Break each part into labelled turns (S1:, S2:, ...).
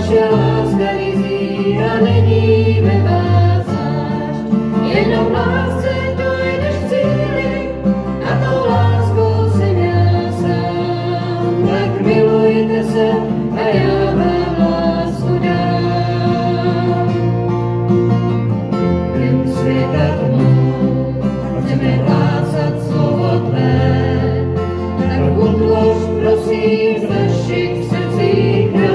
S1: vaše láska rizí a není ve vás zášť. Jenom v lásce dojdeš k cíli a tou láskou jsem já sám. Tak milujte se a já vám lásku dám. Jen světa tmou chceme hlásat slovo tvé, tak utlož prosím v našich srdcích nám.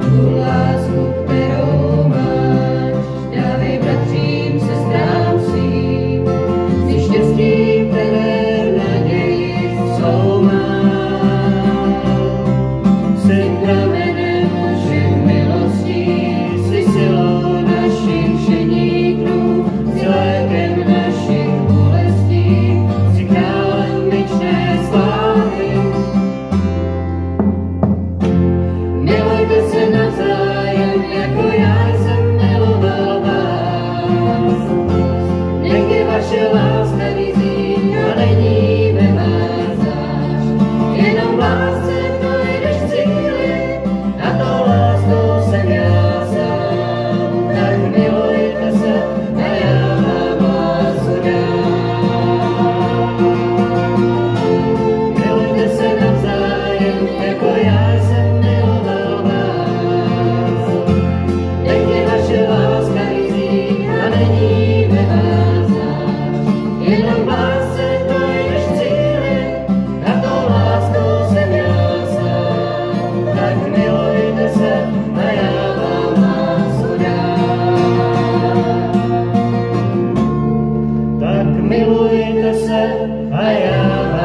S1: Tu lásku, kterou máš, dávej bratřím, sestrám svým, si štěstím, které naději jsou máš. Jsi pramenem všech milostí, jsi silou našich šeníků, jsi lékem našich bolestí, jsi králem věčné slávy. Milujte se navzájem, jako já jsem miloval vás. Nech je vaše láska rizí a není ve vás zášť. Jenom v lásce dojdeš k cíli a tou láskou jsem já sám. Tak milujte se a já vám lásku dám. Milujte se navzájem, jako já jsem miloval vás. Nech je vaše láska rizí a není ve vás zášť. Jenom v lásce dojdeš k cíli a tou láskou jsem já sám. Tak milujte se a já vám lásku dám. Tak milujte se a já